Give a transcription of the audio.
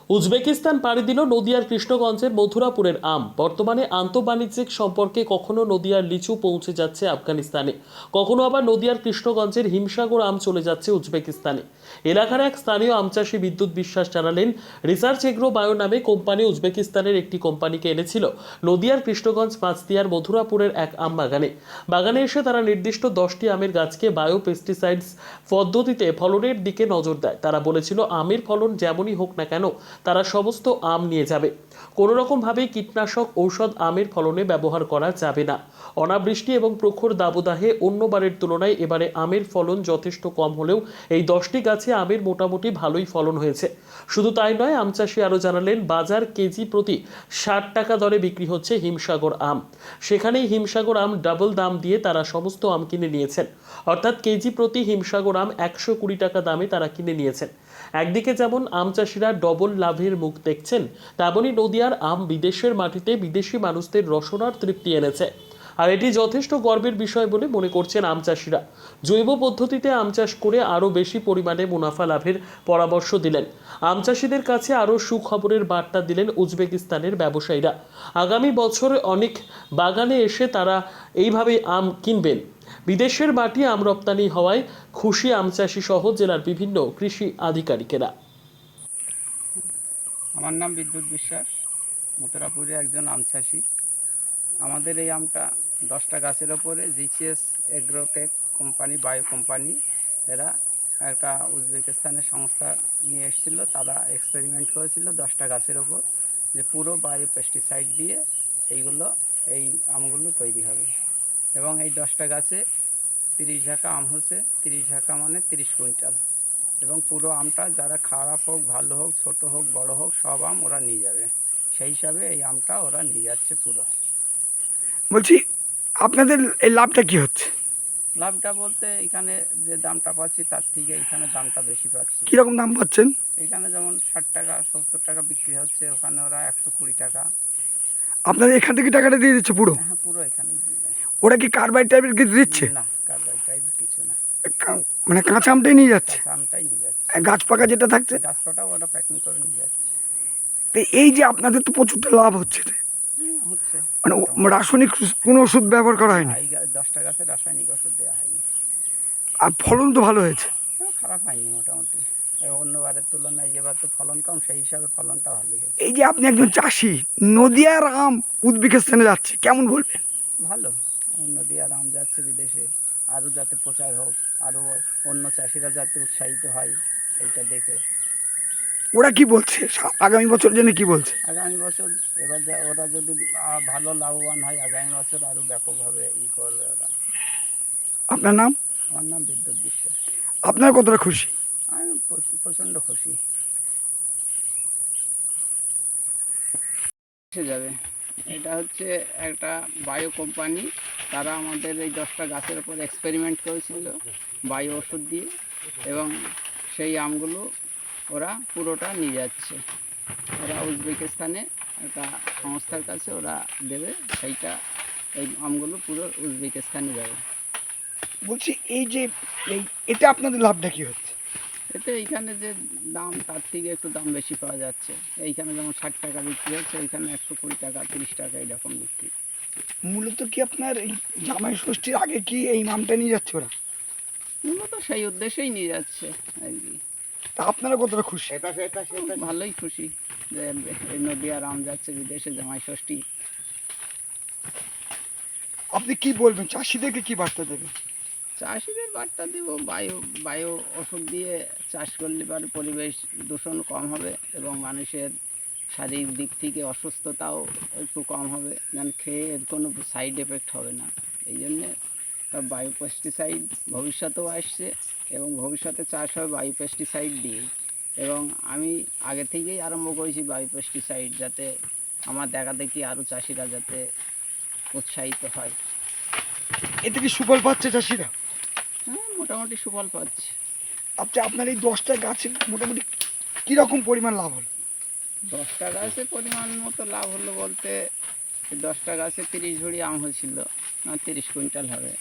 Uzbekistan পাড়ি দিল নদিয়ার কৃষ্ণগঞ্জের মথুরাপুরের আম। বর্তমানে আন্তঃবাণিজ্যিক সম্পর্কে কখনো নদিয়ার লিচু পৌঁছে যাচ্ছে আফগানিস্তানে, কখনো আবার নদিয়ার কৃষ্ণগঞ্জের হিমসাগর আম চলে যাচ্ছে উজবেকিস্তানে। এলাকার এক স্থানীয় আম চাষী বিদ্যুৎ বিশ্বাস জানালেন, রিসার্চ এগ্রো বায়ো নামে কোম্পানি উজবেকিস্তানের একটি কোম্পানিকে এনেছিল নদিয়ার কৃষ্ণগঞ্জ পাঁচদিয়ার মথুরাপুরের এক আম বাগানে এসে তারা নির্দিষ্ট 10টি আমের গাছকে বায়ো পেস্টিসাইডস পদ্ধতিতে ফলনের দিকে নজর দেয়। তারা বলেছিল, আমের ফলন যেমনই হোক না কেন তারা সমস্ত আম নিয়ে যাবে। কোনো রকমভাবেই কীটনাশক ঔষধ আমের ফলনে ব্যবহার করা যাবে না। অনাবৃষ্টি এবং প্রখর দাবদাহে অন্যবারের তুলনায় এবারে আমের ফলন যথেষ্ট কম হলেও এই 10টি গাছে আমের মোটামুটি ভালোই ফলন হয়েছে। শুধু তাই নয়, আম চাষি আরও জানালেন, বাজার কেজি প্রতি 60 টাকা দরে বিক্রি হচ্ছে হিমসাগর আম। সেখানেই হিমসাগর আম ডাবল দাম দিয়ে তারা সমস্ত আম কিনে নিয়েছেন। অর্থাৎ কেজি প্রতি হিমসাগর আম 120 টাকা দামে তারা কিনে নিয়েছেন। একদিকে যেমন আম চাষিরা ডবল লাভের মুখ দেখছেন, তেমনই নদিয়ার আম বিদেশের মাটিতে বিদেশি মানুষদের রসনার তৃপ্তি এনেছে। আর এটি যথেষ্ট গর্বের বিষয় বলে মনে করছেন আম চাষিরা। জৈব পদ্ধতিতে আম চাষ করে আরও বেশি পরিমাণে মুনাফা লাভের পরামর্শ দিলেন। আম চাষিদের কাছে আরও সুখবরের বার্তা দিলেন উজবেকিস্তানের ব্যবসায়ীরা। আগামী বছর অনেক বাগানে এসে তারা এইভাবেই আম কিনবেন। বিদেশের মাটি আম রপ্তানি হওয়ায় খুশি আম চাষি সহ জেলার বিভিন্ন কৃষি আধিকারিকেরা। আমার নাম বিদ্যুৎ বিশ্বাস, মথুরাপুরে একজন আম চাষি। আমাদের এই আমটা 10টা গাছের ওপরে GCS Agrotech company, bio company, এরা একটা উজবেকিস্তানের সংস্থা নিয়ে এসেছিল। তারা এক্সপেরিমেন্ট করেছিল 10টা গাছের ওপর যে পুরো বায়ো পেস্টিসাইড দিয়ে এই আমগুলো তৈরি হবে। এবং এই 10টা গাছে 30 ঝাঁকা আম হচ্ছে। 30 ঝাঁকা মানে 30 কুইন্টাল। এবং পুরো আমটা যারা খারাপ হোক, ভালো হোক, ছোট হোক, বড় হোক, সব আম ওরা নিয়ে যাবে। সেই হিসাবে এই আমটা ওরা নিয়ে যাচ্ছে পুরো। বলছি, আপনাদের এই লাভটা কি হচ্ছে? লাভটা বলতে এখানে যে দামটা পাচ্ছি তার থেকে এখানে দামটা বেশি পাচ্ছি। কীরকম দাম পাচ্ছেন? এখানে যেমন 60 টাকা 70 টাকা বিক্রি হচ্ছে, ওখানে ওরা 120 টাকা। আপনাদের এখান থেকে টাকাটা দিয়ে দিচ্ছে পুরো? হ্যাঁ, পুরো এখানেই দিয়ে দেয়। ওরা কি কার্বাইড টাইপের কিছু দিচ্ছে? না, কার্বাইড টাইপের কিছু না, মানে কাঁচা আমটাই নিয়ে যাচ্ছে? কাঁচা আমটাই নিয়ে যাচ্ছে। গাছ পাকা যেটা থাকছে গাছপাটাও ওরা প্যাকিং করে নিয়ে যাচ্ছে। তো এই যে আপনাদের তো প্রচুরটা লাভ হচ্ছে, হচ্ছে মানে রাসায়নিক কোনো ওষুধ ব্যবহার করা হয়নি? এই 10টা গাছে রাসায়নিক ওষুধ দেওয়া হয়নি। আর ফলন তো ভালো হয়েছে? খারাপ হয়নি মোটামুটি। অন্যবারের তুলনায় এবার তো ফলন কম, সেই হিসাবে ফলনটা ভালোই হয়েছে। এই যে আপনি একজন চাষি, নদিয়ার আম উজবেকিস্তানে যাচ্ছে, কেমন বলবেন? ভালো। নদীয়ার আম যাচ্ছে বিদেশে, আরও যাতে প্রচার হোক, আরও অন্য চাষিরা যাতে উৎসাহিত হয় এইটা দেখে। ওরা কি বলছে আগামী বছর জন্য, কি বলছে? আগামী বছর এবার ওরা যদি ভালো লাভবান হয়, আগামী বছর আরও ব্যাপকভাবে করবে ওরা। আপনার নাম? আমার নাম বিদ্যুৎ বিশ্বাস। আপনার কতটা খুশি? আমি প্রচণ্ড খুশি। এসে যাবে। এটা হচ্ছে একটা বায়ো কোম্পানি। তারা আমাদের এই 10টা গাছের উপর এক্সপেরিমেন্ট করেছিল বায়ো ওষুধ দিয়ে, এবং সেই আমগুলো ওরা পুরোটা নিয়ে যাচ্ছে। ওরা উজবেকিস্তানে একটা সংস্থার কাছে ওরা দেবে, এই আমগুলো পুরো উজবেকিস্তানে যাবে। বলছি, এই যে এটা আপনাদের লাভটা কি হচ্ছে? এতে এইখানে যে দাম তার থেকে একটু দাম বেশি পাওয়া যাচ্ছে। এইখানে যেমন 60 টাকা বিক্রি হচ্ছে, ওইখানে 120 টাকা 30 টাকা এরকম বিক্রি। মূলত কি আপনার এই জামাই ষষ্ঠীর আগে কি এই আমটা নিয়ে যাচ্ছে ওরা? মূলত সেই উদ্দেশ্যেই নিয়ে যাচ্ছে আর কি। তা আপনারা কতটা খুশি? ভালোই খুশি যে এই নদীয়ার আম যাচ্ছে বিদেশে জামাই ষষ্ঠী। আপনি কি বলবেন, চাষিদেরকে কি বার্তা দেবেন? চাষিদের বার্তা দিব, বায়ু ওষুধ দিয়ে চাষ করলে পরে পরিবেশ দূষণ কম হবে এবং মানুষের শারীরিক দিক থেকে অসুস্থতাও একটু কম হবে, যেন খেয়ে এর কোনো সাইড এফেক্ট হবে না। এই জন্যে বায়ো পেস্টিসাইড ভবিষ্যতেও আসছে এবং ভবিষ্যতে চাষ হবে বায়ো পেস্টিসাইড দিয়ে। এবং আমি আগে থেকেই আরম্ভ করেছি বায়ো পেস্টিসাইড, যাতে আমার দেখা দেখি আরও চাষিরা যাতে উৎসাহিত হয়। এতে কি সুফল পাচ্ছে চাষিরা? হ্যাঁ, মোটামুটি সুফল পাচ্ছে। আচ্ছা, আপনার এই 10টা গাছে মোটামুটি কীরকম পরিমাণ লাভ হলো? 10টা গাছে পরিমাণ মতো লাভ হলো বলতে, 10টা গাছে 30 ঝুড়ি আম হয়েছিল, 30 কুইন্টাল হবে।